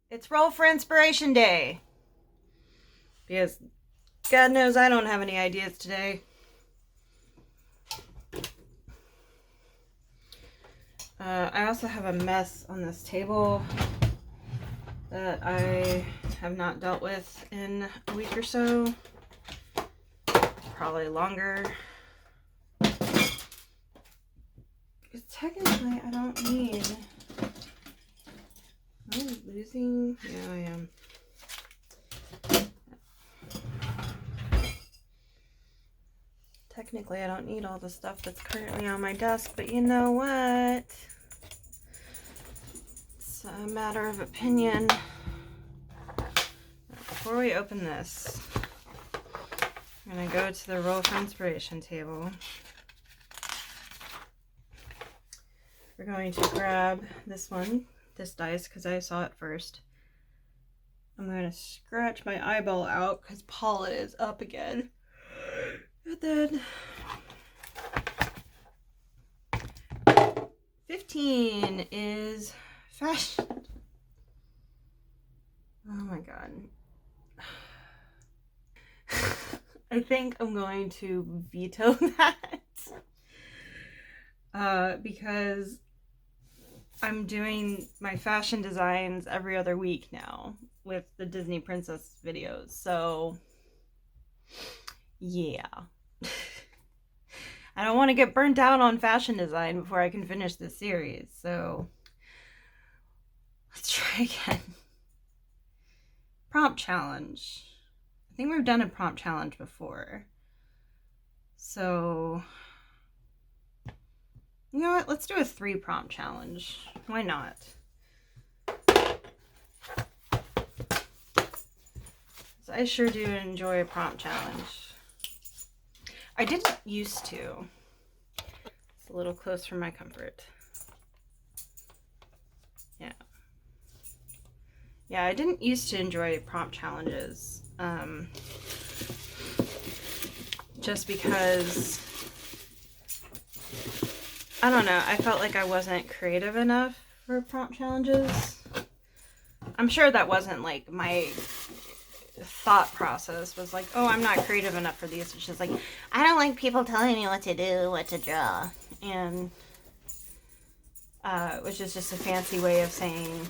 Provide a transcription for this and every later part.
It's Roll for Inspiration Day. Because God knows I don't have any ideas today. I also have a mess on this table that I have not dealt with in a week or so. Probably longer. Because technically I don't need... Am I losing? Yeah, I am. Technically, I don't need all the stuff that's currently on my desk, but you know what? It's a matter of opinion. Before we open this, I'm going to go to the Roll for Inspiration table. We're going to grab this one, this dice, because I saw it first. I'm going to scratch my eyeball out because Paula is up again. And then 15 is fashion. Oh my god. I think I'm going to veto that. Because I'm doing my fashion designs every other week now with the Disney Princess videos. So, yeah. I don't want to get burnt out on fashion design before I can finish this series, so let's try again. Prompt challenge. I think we've done a prompt challenge before. So, you know what? Let's do a 3 prompt challenge. Why not? So I sure do enjoy a prompt challenge. I didn't used to. It's a little close for my comfort. Yeah. Yeah, I didn't used to enjoy prompt challenges. Just because, I don't know, I felt like I wasn't creative enough for prompt challenges. I'm sure that wasn't like my thought process was like, oh, I'm not creative enough for these. It's just like, I don't like people telling me what to do, what to draw. And which is just a fancy way of saying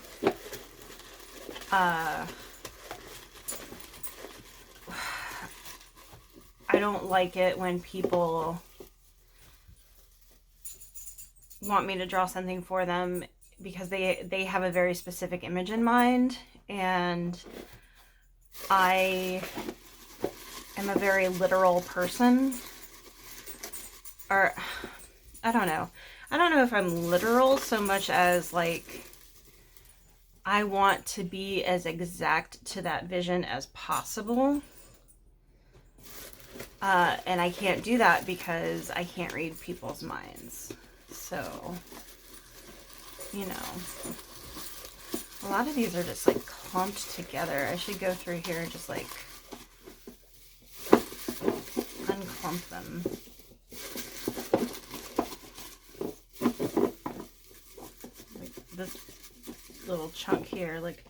I don't like it when people want me to draw something for them because they have a very specific image in mind, and I am a very literal person. Or I don't know if I'm literal so much as like I want to be as exact to that vision as possible. And I can't do that because I can't read people's minds. So, you know, a lot of these are just like clumped together. I should go through here and just like unclump them. Like this little chunk here, like,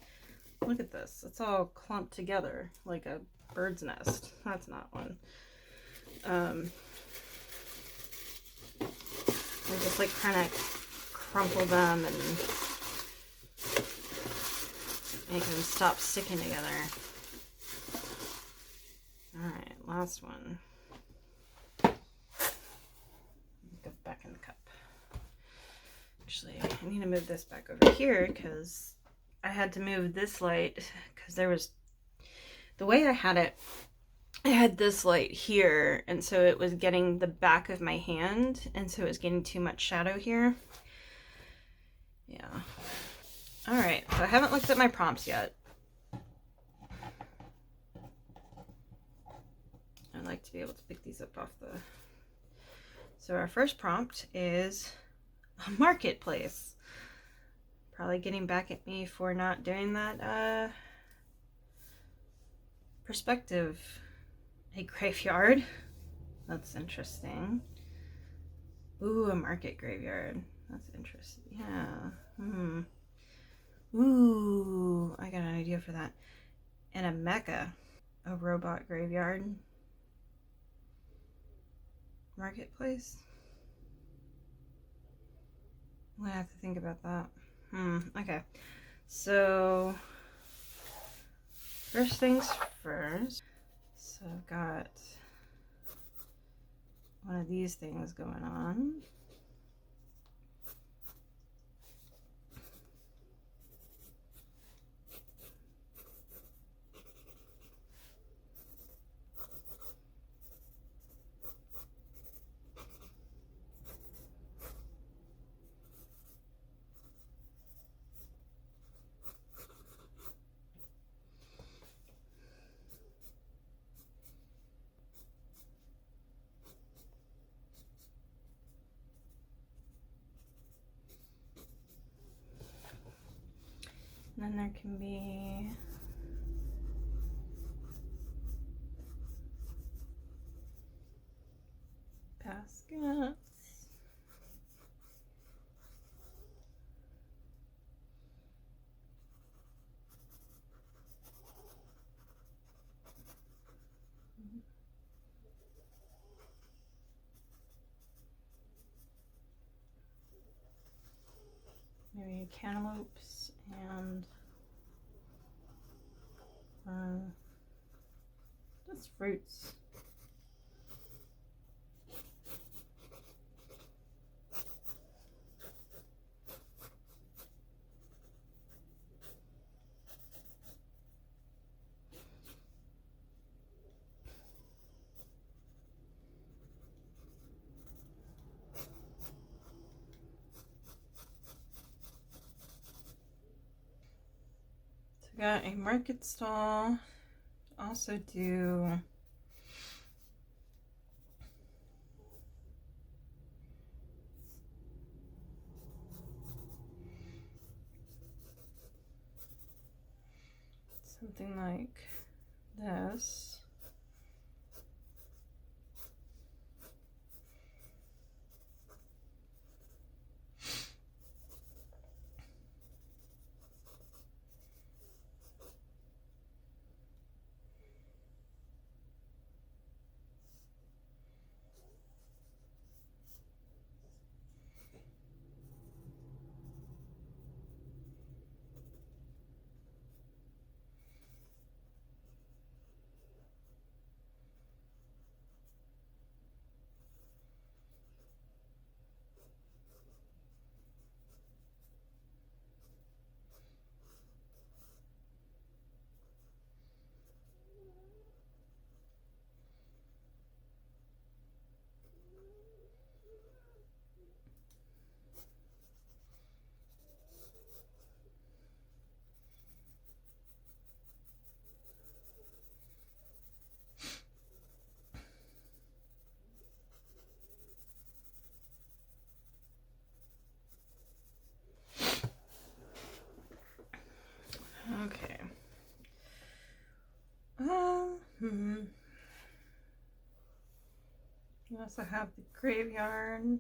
look at this. It's all clumped together like a bird's nest. That's not one. I just like kind of crumple them and make them stop sticking together. Alright, last one. Go back in the cup. Actually, I need to move this back over here because I had to move this light because there was, the way I had it, I had this light here, and so it was getting the back of my hand, and so it was getting too much shadow here. Yeah. Alright, so I haven't looked at my prompts yet. I'd like to be able to pick these up off the... So our first prompt is a marketplace. Probably getting back at me for not doing that perspective. A graveyard. That's interesting. Ooh, a market graveyard. That's interesting. Yeah. Ooh, I gotta that. And a mecha, a robot graveyard marketplace. I have to think about that. Okay. So first things first. So I've got one of these things going on. And then there can be baskets. Maybe cantaloupes and just fruits. So I got a market stall. Also do something like this. Okay. You also have the graveyard.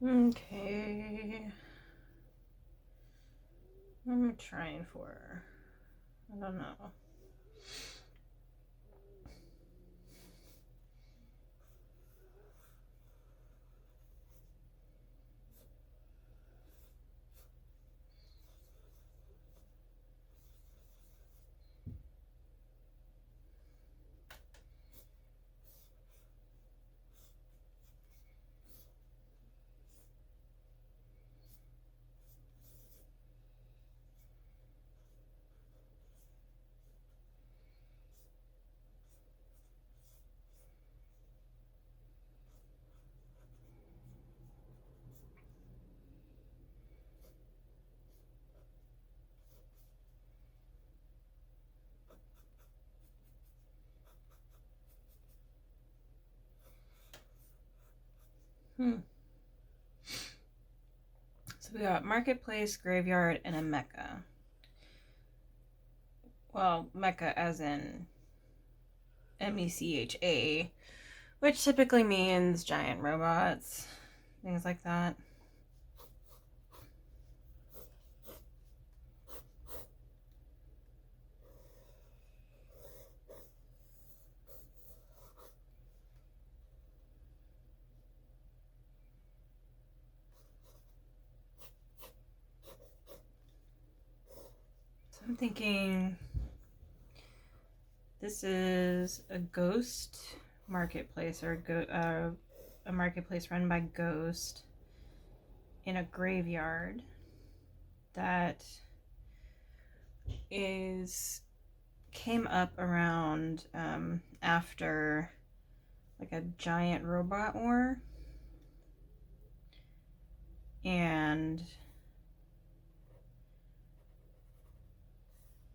Okay. What am I trying for? I don't know. So we got marketplace, graveyard, and a mecha. Well, mecha as in MECHA, which typically means giant robots, things like that. So I'm thinking this is a ghost marketplace, or a marketplace run by Ghost in a graveyard that came up around after like a giant robot war, and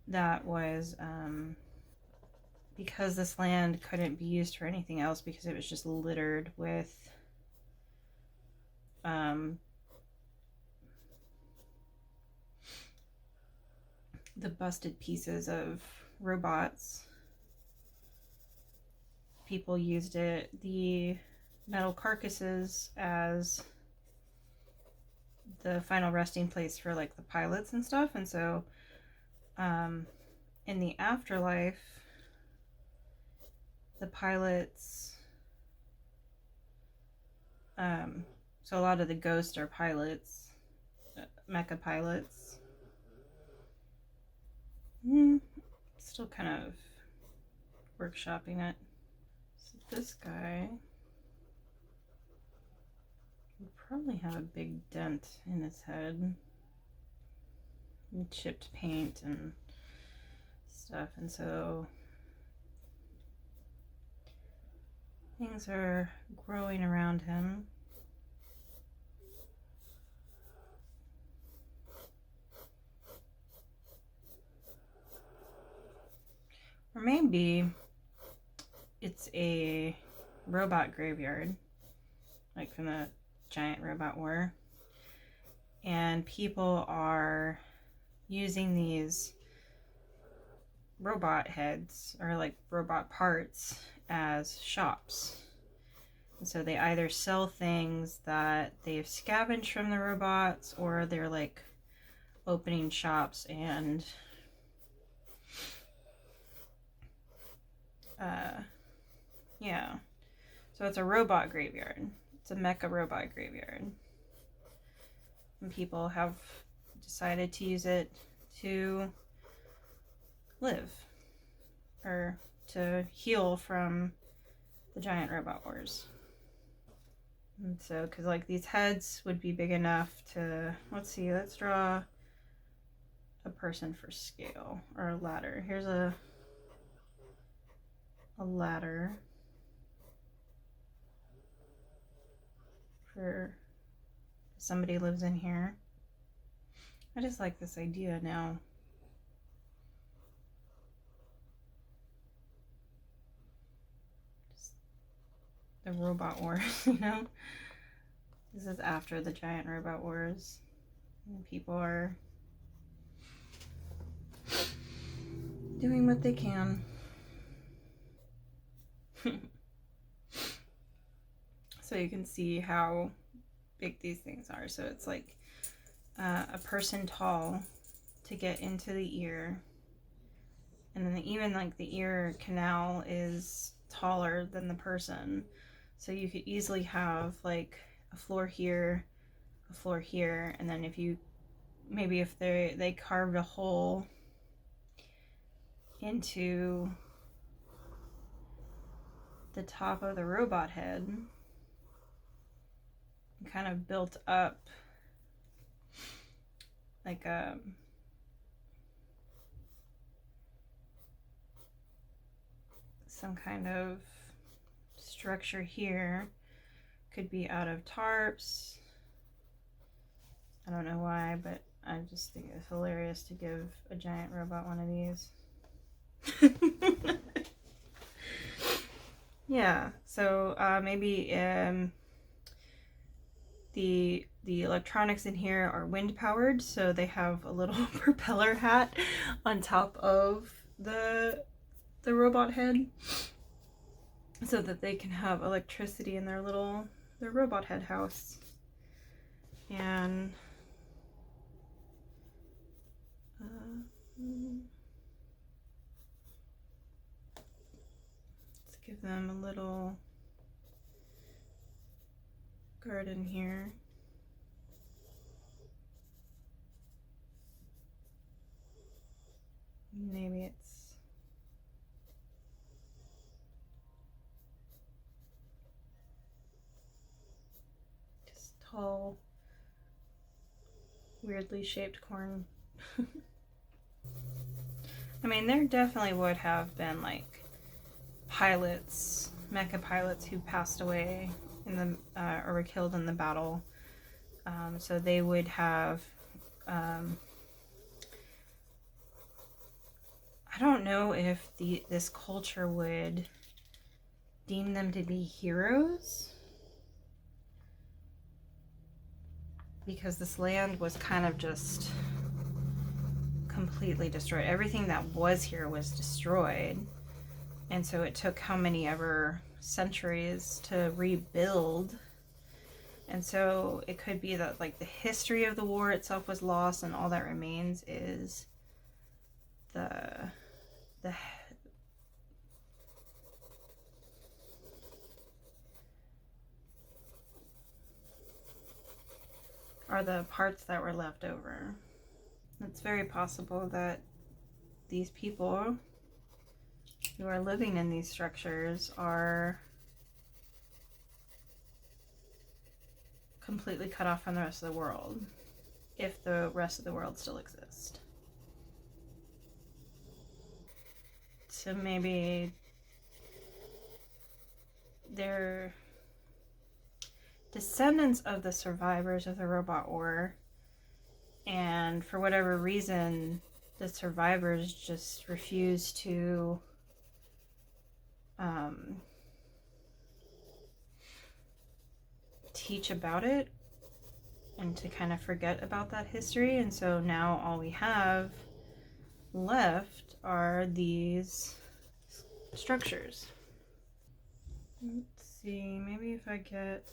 that was because this land couldn't be used for anything else because it was just littered with the busted pieces of robots. People used the metal carcasses as the final resting place for like the pilots and stuff. And so in the afterlife, the pilots, so a lot of the ghosts are pilots, mecha pilots. Still kind of workshopping it. So this guy would probably have a big dent in his head, and chipped paint and stuff, and so things are growing around him. Or maybe it's a robot graveyard, like from the giant robot war, and people are using these robot heads or like robot parts as shops. And so they either sell things that they've scavenged from the robots, or they're like opening shops and yeah. So it's a robot graveyard. It's a mecha robot graveyard. And people have decided to use it to live or to heal from the giant robot wars. And so, because like these heads would be big enough to, let's draw a person for scale, or a ladder. Here's a ladder for somebody lives in here. I just like this idea now. Just the robot wars, you know? This is after the giant robot wars. And people are doing what they can. So you can see how big these things are. So it's like a person tall to get into the ear. And then even like the ear canal is taller than the person. So you could easily have like a floor here, and then if you maybe if they carved a hole into the top of the robot head and kind of built up like some kind of structure here. Could be out of tarps. I don't know why, but I just think it's hilarious to give a giant robot one of these. Yeah, so maybe the electronics in here are wind powered, so they have a little propeller hat on top of the robot head, so that they can have electricity in their robot head house. And let's give them a little garden here. Maybe it's just tall, weirdly shaped corn. I mean, there definitely would have been like pilots, mecha pilots who passed away in the or were killed in the battle. So they would have. I don't know if this culture would deem them to be heroes, because this land was kind of just completely destroyed. Everything that was here was destroyed, and so it took how many ever centuries to rebuild. And so it could be that like the history of the war itself was lost, and all that remains is the are the parts that were left over. It's very possible that these people who are living in these structures are completely cut off from the rest of the world, if the rest of the world still exists. So maybe they're descendants of the survivors of the robot war, and for whatever reason the survivors just refuse to teach about it and to kind of forget about that history. And so now all we have left are these structures. Let's see, maybe if I get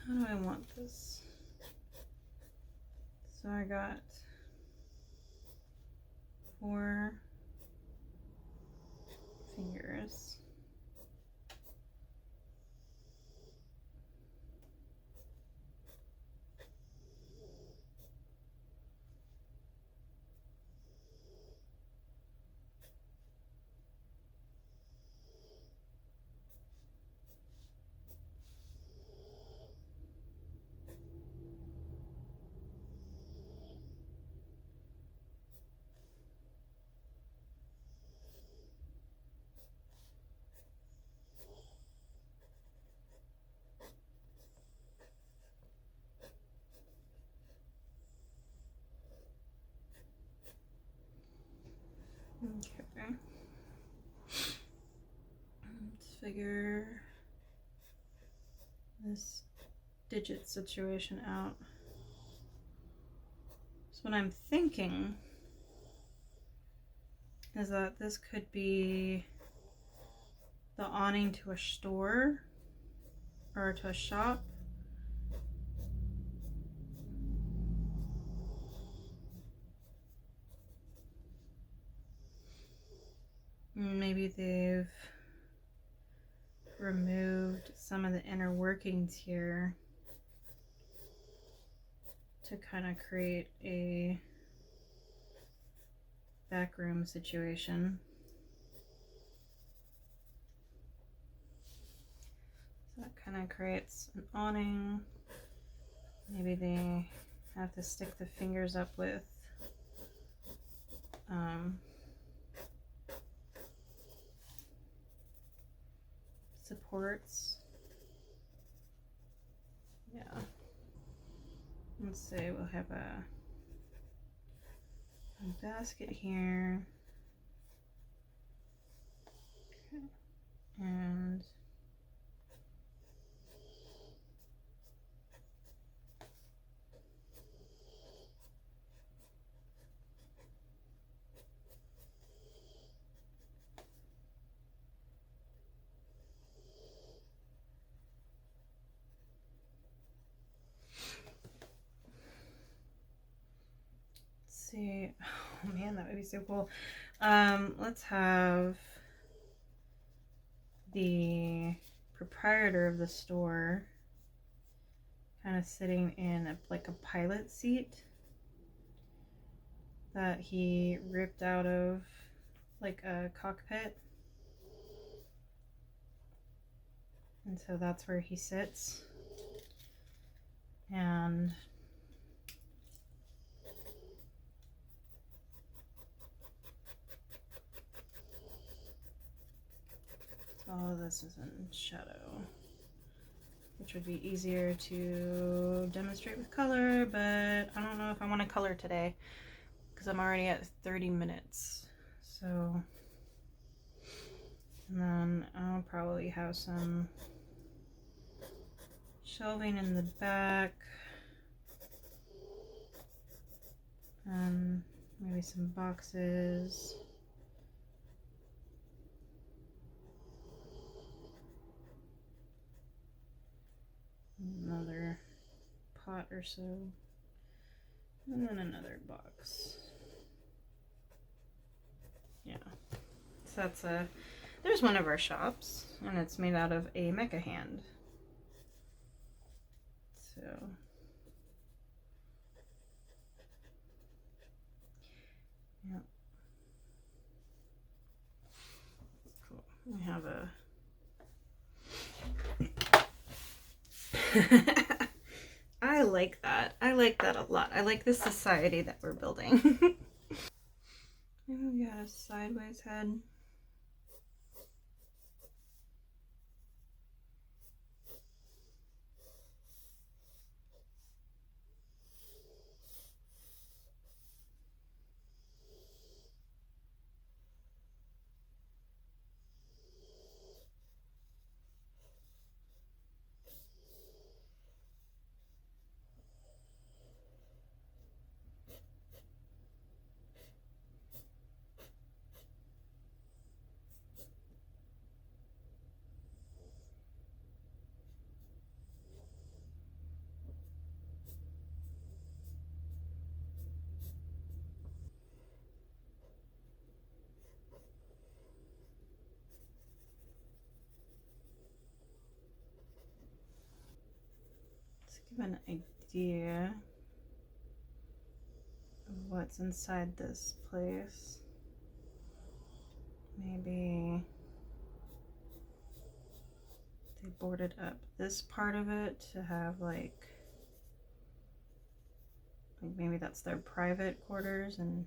how do I want this? So I got 4 fingers. Okay. Let's figure this digit situation out. So what I'm thinking is that this could be the awning to a store or to a shop. Maybe they've removed some of the inner workings here to kind of create a backroom situation. So that kind of creates an awning. Maybe they have to stick the fingers up with supports. Yeah. Let's say we'll have a basket here. Okay. And see. Oh man, that would be so cool. Let's have the proprietor of the store kind of sitting in like a pilot seat that he ripped out of like a cockpit. And so that's where he sits. And all of this is in shadow, which would be easier to demonstrate with color, but I don't know if I want to color today because I'm already at 30 minutes. So, and then I'll probably have some shelving in the back, and maybe some boxes. Another pot or so, and then another box. Yeah, so that's there's one of our shops, and it's made out of a mecha hand. So yeah, cool. We have a I like that. I like that a lot. I like the society that we're building. Maybe we got a sideways head. Let's give an idea of what's inside this place. Maybe they boarded up this part of it to have like maybe that's their private quarters, and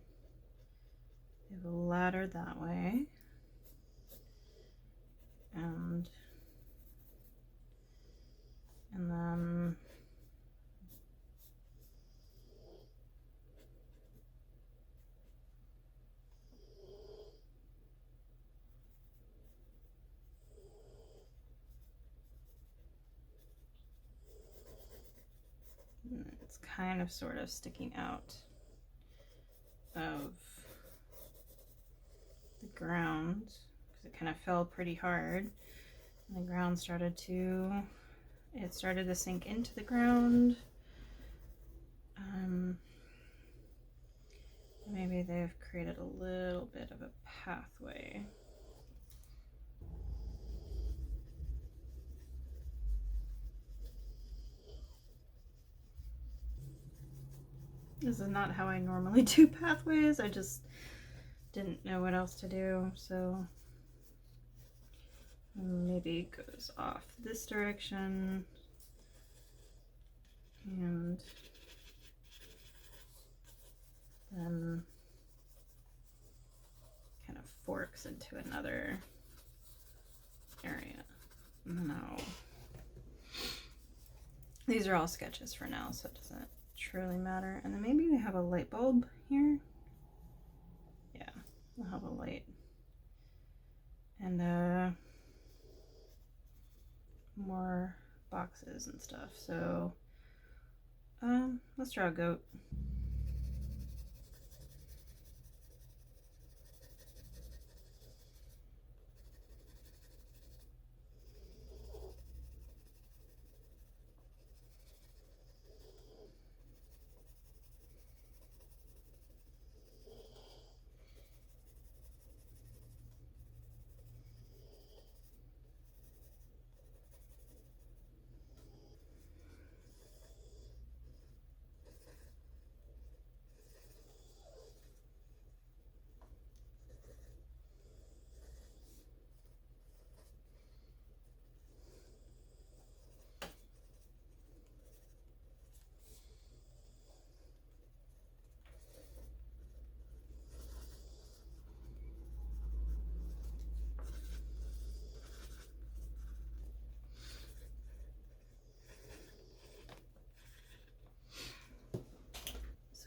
they have a ladder that way. And then kind of sort of sticking out of the ground because it kind of fell pretty hard. And the ground started to sink into the ground. Maybe they've created a little bit of a pathway. This is not how I normally do pathways. I just didn't know what else to do, so maybe it goes off this direction and then kind of forks into another area. No. These are all sketches for now, so it doesn't truly matter. And then maybe we have a light bulb here. Yeah, we'll have a light. And more boxes and stuff. So let's draw a goat.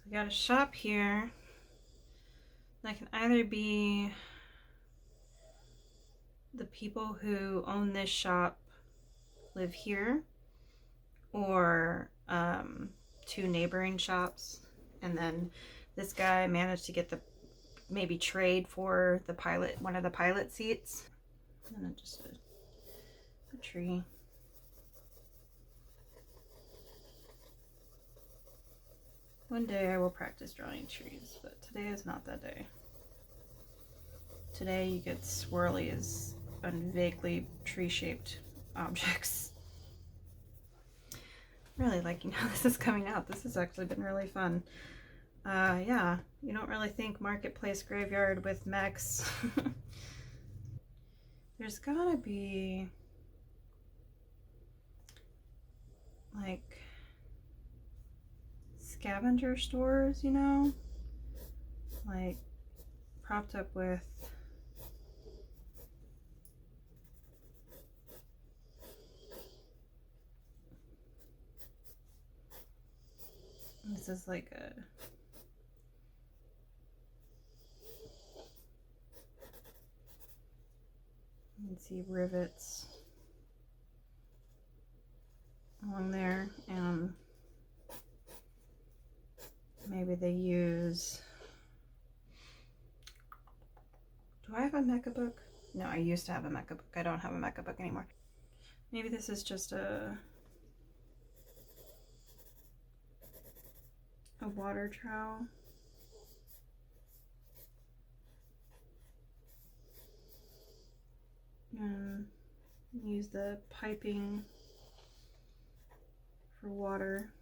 We got a shop here that can either be the people who own this shop live here, or two neighboring shops, and then this guy managed to get the maybe trade for the pilot, one of the pilot seats, and then just a tree. One day I will practice drawing trees, but today is not that day. Today you get swirly as vaguely tree-shaped objects. Really liking how this is coming out. This has actually been really fun. Yeah, you don't really think marketplace graveyard with mechs. There's gotta be like scavenger stores, you know, like propped up with this is like a you can see rivets along there, and maybe they use, do I have a mecha book? No, I used to have a mecha book. I don't have a mecha book anymore. Maybe this is just a water trowel. And use the piping for water.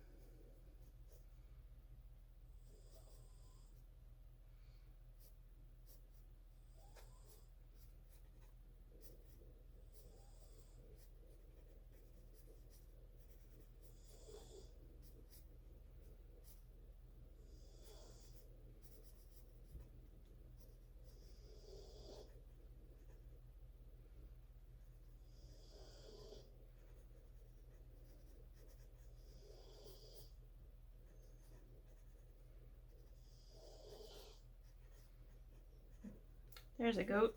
There's a goat.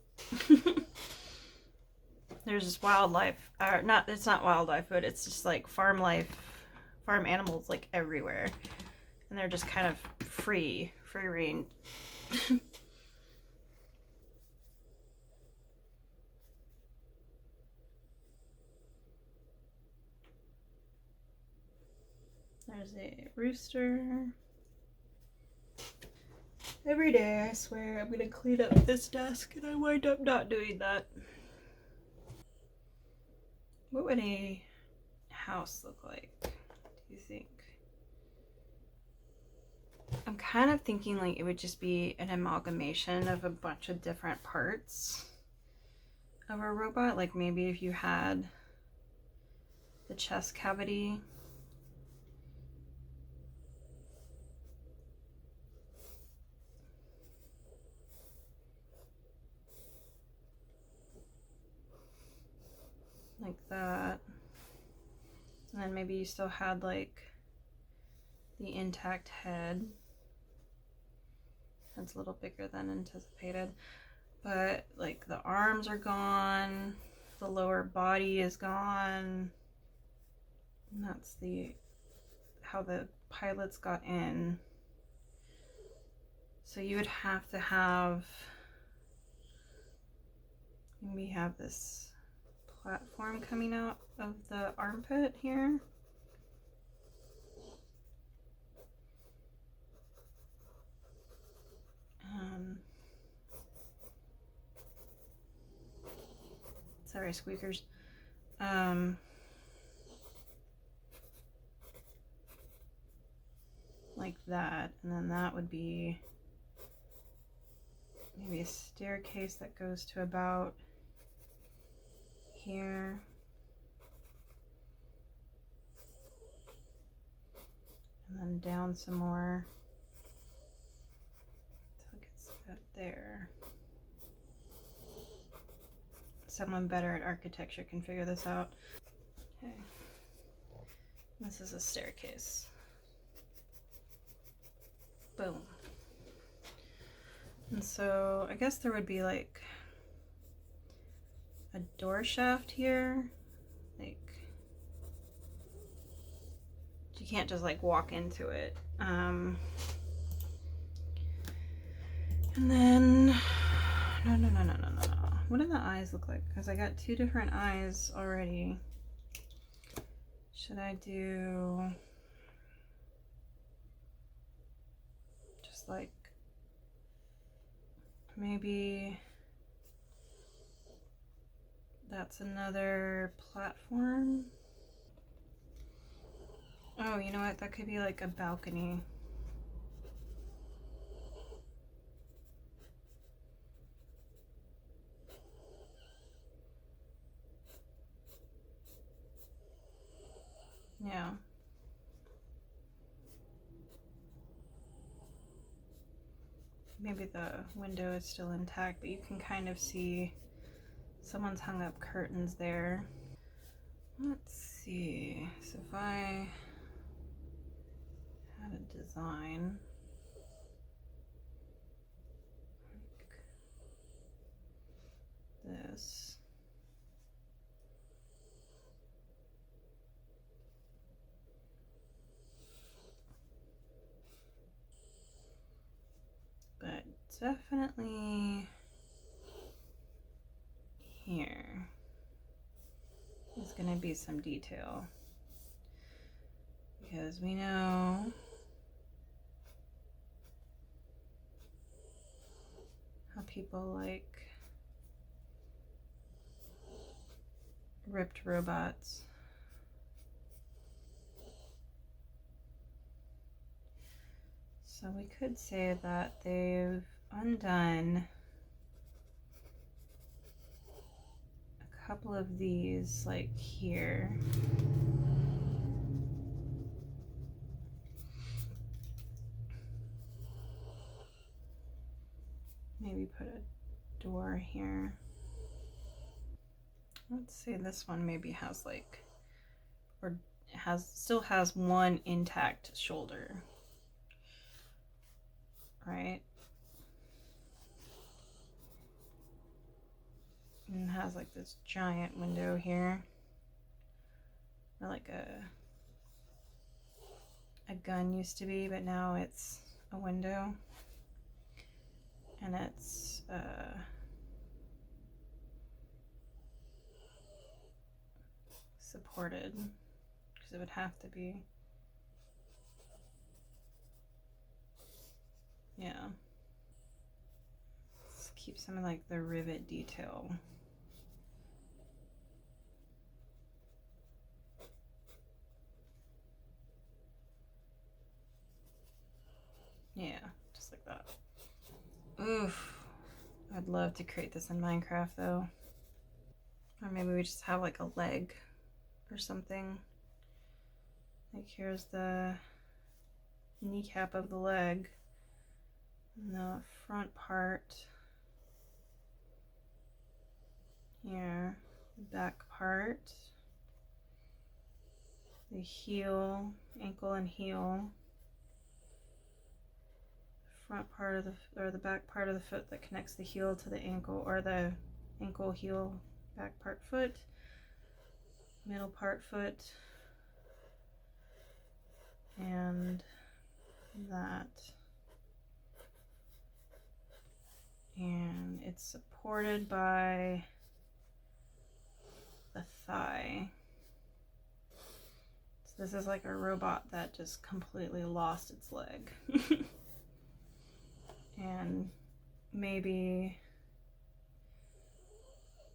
There's just wildlife, or not, it's not wildlife, but it's just like farm life, farm animals like everywhere. and they're just kind of free range. There's a rooster. Every day I swear I'm gonna clean up this desk and I wind up not doing that. What would a house look like, do you think? I'm kind of thinking like it would just be an amalgamation of a bunch of different parts of a robot. Like maybe if you had the chest cavity, like that, and then maybe you still had like the intact head. That's a little bigger than anticipated, but like the arms are gone, the lower body is gone, and that's how the pilots got in. So you would have to have, we have this platform coming out of the armpit here. Sorry, squeakers. Like that, and then that would be maybe a staircase that goes to about here. And then down some more until it gets up there. Someone better at architecture can figure this out. Okay. This is a staircase. Boom. And so I guess there would be like a door shaft here. Like you can't just like walk into it. And then no. What do the eyes look like? Because I got two different eyes already. Should I do just like maybe that's another platform? Oh, you know what? That could be like a balcony. Yeah. Maybe the window is still intact, but you can kind of see someone's hung up curtains there. Let's see. So if I had a design like this. But definitely here is going to be some detail, because we know how people like ripped robots. So we could say that they've undone a couple of these, like here. Maybe put a door here. Let's say this one maybe has like, or still has one intact shoulder, right? And has like this giant window here, or like a gun used to be, but now it's a window. And it's supported, because it would have to be. Yeah. Let's keep some of like the rivet detail. Yeah, just like that. Oof. I'd love to create this in Minecraft though. Or maybe we just have like a leg or something. Like here's the kneecap of the leg. And the front part. Here. The back part. The heel, ankle and heel. Front part of the, or the back part of the foot that connects the heel to the ankle, or the ankle, heel, back part foot, middle part foot, and that. And it's supported by the thigh. So this is like a robot that just completely lost its leg. And maybe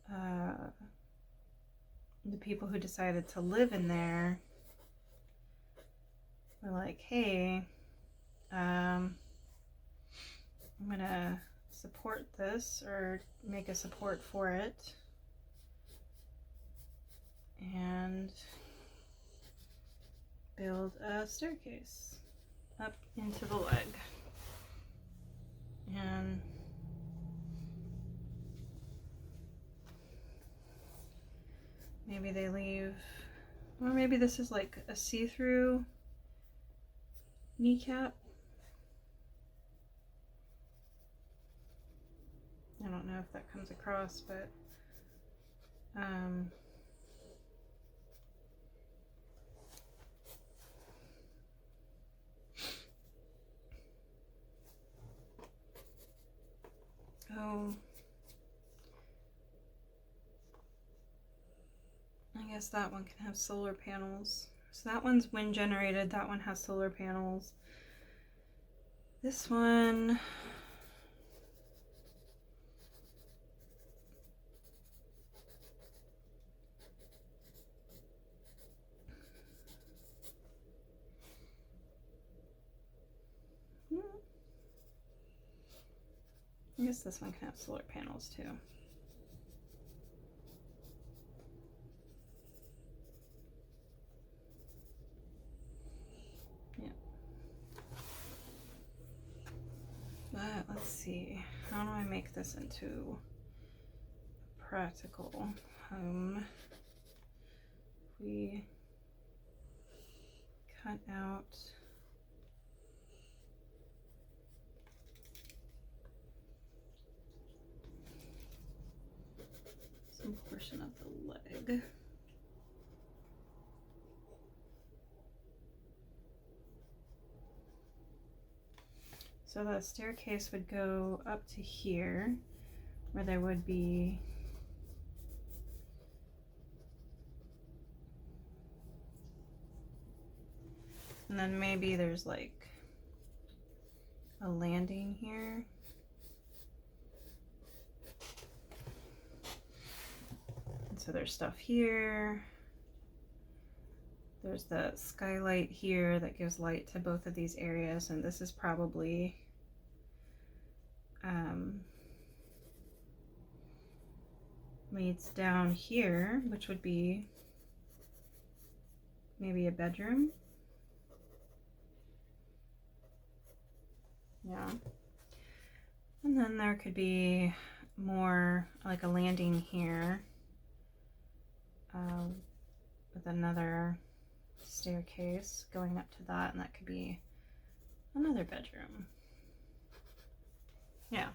the people who decided to live in there were like, hey, I'm gonna support this, or make a support for it, and build a staircase up into the leg. And maybe they leave, or maybe this is like a see-through kneecap. I don't know if that comes across, but oh, I guess that one can have solar panels. So that one's wind generated, that one has solar panels. This one, I guess this one can have solar panels too. Yeah. But let's see, how do I make this into a practical home? We cut out some portion of the leg. So the staircase would go up to here, where there would be and then maybe there's like a landing here. And so there's stuff here. There's the skylight here that gives light to both of these areas, and this is probably leads down here, which would be maybe a bedroom. Yeah. And then there could be more like a landing here with another staircase going up to that, and that could be another bedroom. Yeah.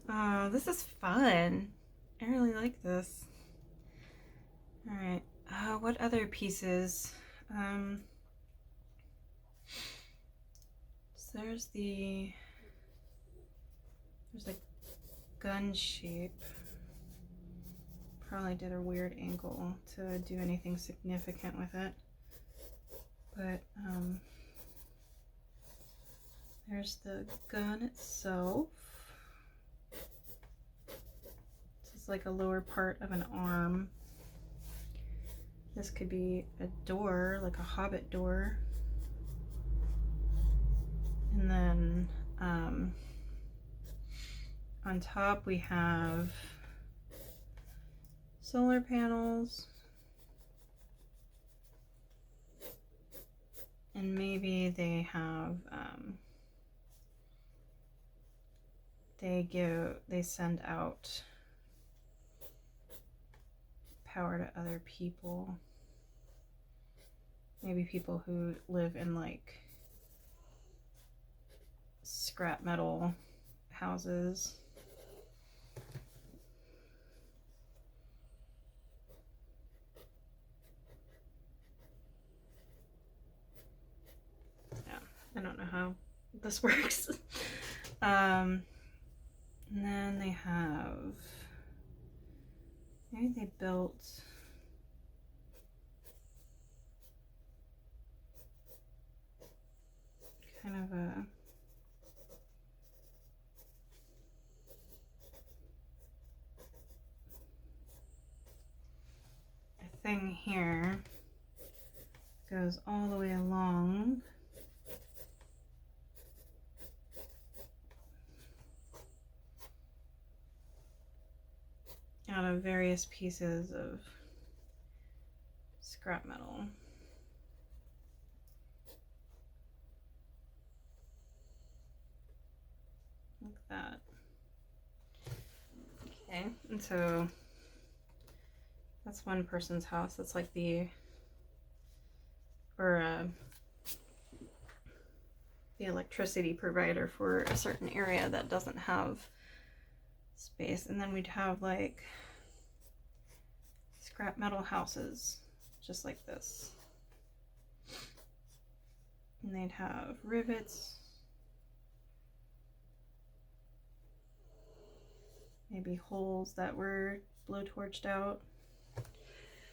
Oh, this is fun. I really like this. All right. What other pieces So there's a gun shape. Probably did a weird angle to do anything significant with it. But there's the gun itself. This is like a lower part of an arm. This could be a door, like a hobbit door. And then on top we have solar panels. And maybe they have, they send out power to other people. Maybe people who live in like scrap metal houses. Yeah, I don't know how this works. And then they have, maybe they built kind of a thing here, goes all the way along. Out of various pieces of scrap metal. Like that. Okay, and so that's one person's house. That's like the electricity provider for a certain area that doesn't have space. And then we'd have like scrap metal houses just like this, and they'd have rivets, maybe holes that were blowtorched out.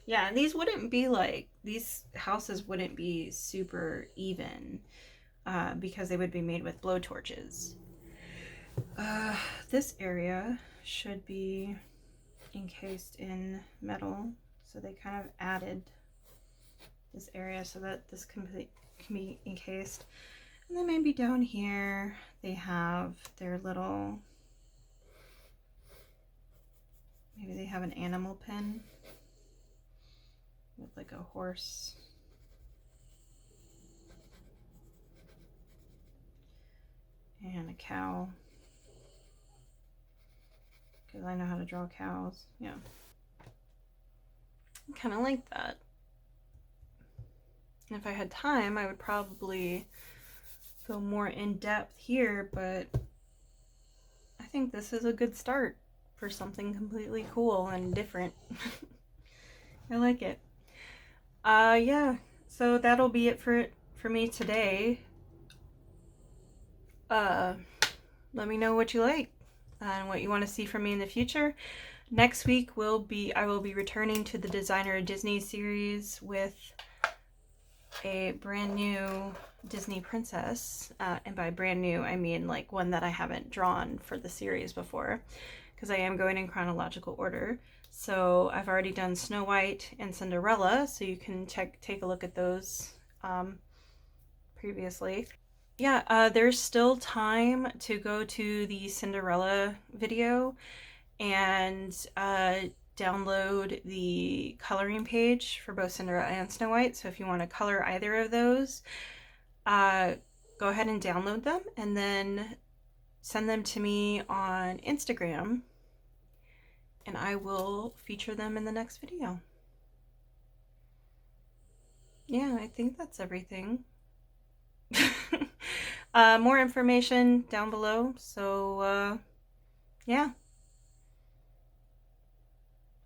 Yeah, and these houses wouldn't be super even because they would be made with blowtorches. This area should be encased in metal, so they kind of added this area so that this can be encased. And then maybe down here they have their little, maybe they have an animal pen with like a horse. And a cow. Because I know how to draw cows. Yeah. I kind of like that. And if I had time, I would probably go more in depth here, but I think this is a good start for something completely cool and different. I like it. Yeah, so that'll be it for me today. Let me know what you like and what you want to see from me in the future. Next week I will be returning to the Designer of Disney series with a brand new Disney princess, and by brand new I mean like one that I haven't drawn for the series before, because I am going in chronological order. So I've already done Snow White and Cinderella, so you can take a look at those previously. Yeah, there's still time to go to the Cinderella video and download the coloring page for both Cinderella and Snow White. So if you want to color either of those, go ahead and download them and then send them to me on Instagram, and I will feature them in the next video. Yeah, I think that's everything. More information down below. So, yeah.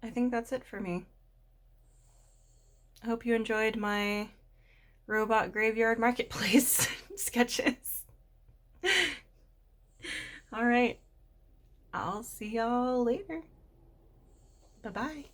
I think that's it for me. I hope you enjoyed my robot graveyard marketplace sketches. All right. I'll see y'all later. Bye-bye.